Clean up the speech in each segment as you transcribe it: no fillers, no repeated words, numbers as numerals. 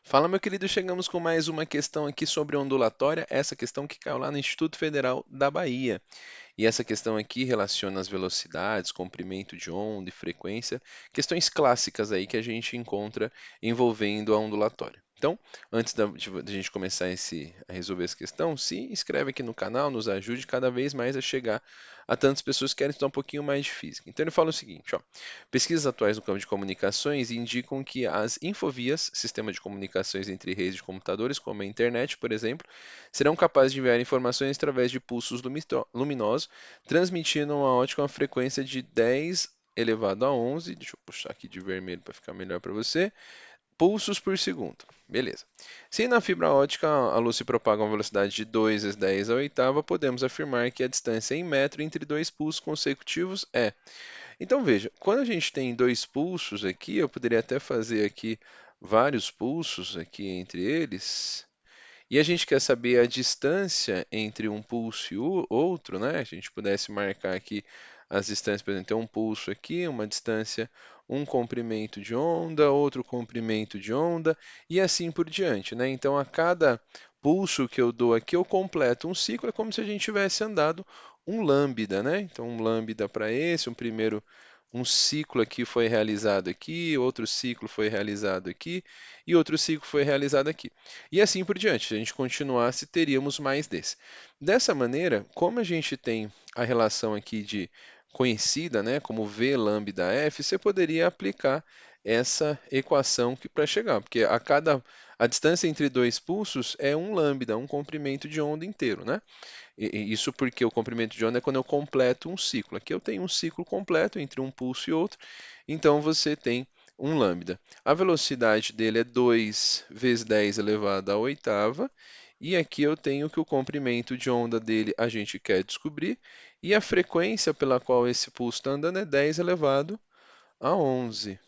Fala, meu querido, chegamos com mais uma questão aqui sobre ondulatória, essa questão que caiu lá no Instituto Federal da Bahia. E essa questão aqui relaciona as velocidades, comprimento de onda e frequência, questões clássicas aí que a gente encontra envolvendo a ondulatória. Então, antes de a gente começar a resolver essa questão, se inscreve aqui no canal, nos ajude cada vez mais a chegar a tantas pessoas que querem estudar um pouquinho mais de física. Então ele fala o seguinte, ó, pesquisas atuais no campo de comunicações indicam que as infovias, sistema de comunicações entre redes de computadores, como a internet, por exemplo, serão capazes de enviar informações através de pulsos luminosos, transmitindo uma ótima frequência de 10 elevado a 11, deixa eu puxar aqui de vermelho para ficar melhor para você, pulsos por segundo. Beleza. Se na fibra ótica a luz se propaga a uma velocidade de 2 vezes 10 à oitava, podemos afirmar que a distância em metro entre dois pulsos consecutivos é. Então veja, quando a gente tem dois pulsos aqui, eu poderia até fazer aqui vários pulsos aqui entre eles. E a gente quer saber a distância entre um pulso e o outro, né? A gente pudesse marcar aqui as distâncias, por exemplo, tem um pulso aqui, uma distância, um comprimento de onda, outro comprimento de onda, e assim por diante, né? Então, a cada pulso que eu dou aqui, eu completo um ciclo, é como se a gente tivesse andado um lambda, né? Então, um lambda para esse, um ciclo aqui foi realizado aqui, outro ciclo foi realizado aqui, e outro ciclo foi realizado aqui. E assim por diante. Se a gente continuasse, teríamos mais desse. Dessa maneira, como a gente tem a relação aqui de conhecida, né, como V lambda F, você poderia aplicar essa equação para chegar, porque a distância entre dois pulsos é um lambda, um comprimento de onda inteiro, né? Isso porque o comprimento de onda é quando eu completo um ciclo. Aqui eu tenho um ciclo completo entre um pulso e outro, então você tem um lambda. A velocidade dele é 2 vezes 10 elevado à oitava, e aqui eu tenho que o comprimento de onda dele a gente quer descobrir, e a frequência pela qual esse pulso está andando é 10 elevado a 11.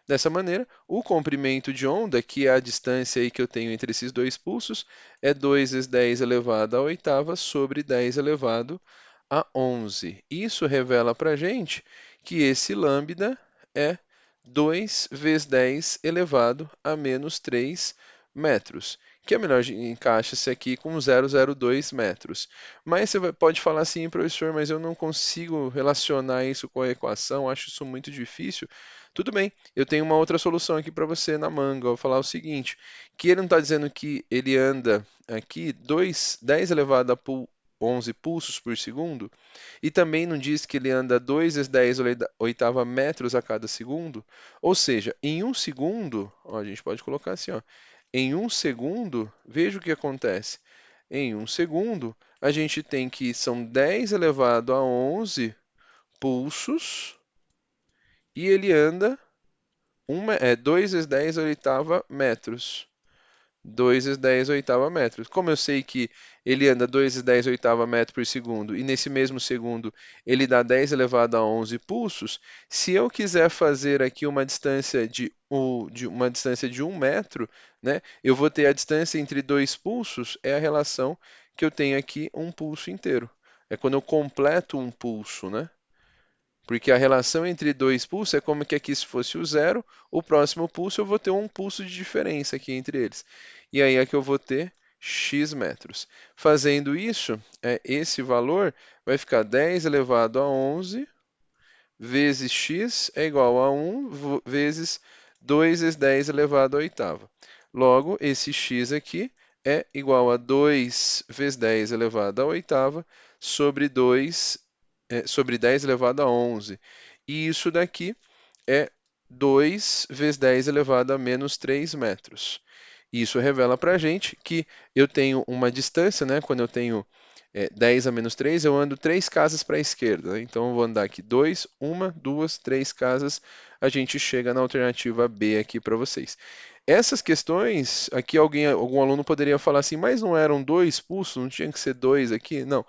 Dessa maneira, o comprimento de onda, que é a distância aí que eu tenho entre esses dois pulsos, é 2 vezes 10 elevado à oitava sobre 10 elevado a 11. Isso revela para a gente que esse lambda é 2 vezes 10 elevado a menos 3 metros, que é melhor encaixa-se aqui com 0,02 metros. Mas pode falar assim, professor, mas eu não consigo relacionar isso com a equação, acho isso muito difícil. Tudo bem, eu tenho uma outra solução aqui para você na manga. Eu vou falar o seguinte, que ele não está dizendo que ele anda aqui 10 elevado a 11 pulsos por segundo, e também não diz que ele anda 2 vezes 10 oitava metros a cada segundo. Ou seja, em um segundo, ó, a gente pode colocar assim, ó, em um segundo, veja o que acontece. Em um segundo, a gente tem que são 10 elevado a 11 pulsos, e ele anda 2 vezes 10 oitava metros. 2 vezes 10 oitava metros. Como eu sei que ele anda 2 vezes 10 oitava metro por segundo, e nesse mesmo segundo ele dá 10 elevado a 11 pulsos, se eu quiser fazer aqui uma distância de 1 metro, né, eu vou ter a distância entre dois pulsos, é a relação que eu tenho aqui um pulso inteiro. É quando eu completo um pulso, né? Porque a relação entre dois pulsos é como que aqui se fosse o zero, o próximo pulso eu vou ter um pulso de diferença aqui entre eles. E aí é que eu vou ter x metros. Fazendo isso, esse valor vai ficar 10 elevado a 11 vezes x é igual a 1 vezes 2 vezes 10 elevado à oitava. Logo, esse x aqui é igual a 2 vezes 10 elevado à oitava sobre 10 elevado a 11. E isso daqui é 2 vezes 10 elevado a menos 3 metros. Isso revela para a gente que eu tenho uma distância, né? Quando eu tenho 10 a menos 3, eu ando 3 casas para a esquerda, né? Então eu vou andar aqui 2, 1, 2, 3 casas, a gente chega na alternativa B aqui para vocês. Essas questões, aqui algum aluno poderia falar assim, mas não eram dois pulsos, não tinha que ser dois aqui? Não.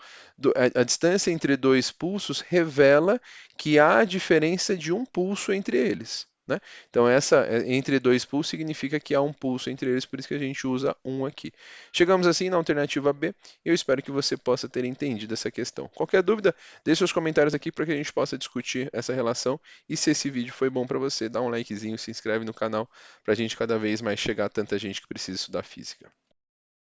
A distância entre dois pulsos revela que há diferença de um pulso entre eles. né? Então, essa entre dois pools significa que há um pulso entre eles, por isso que a gente usa um aqui. Chegamos assim na alternativa B, e eu espero que você possa ter entendido essa questão. Qualquer dúvida, deixe seus comentários aqui para que a gente possa discutir essa relação. E se esse vídeo foi bom para você, dá um likezinho, se inscreve no canal para a gente cada vez mais chegar a tanta gente que precisa estudar física.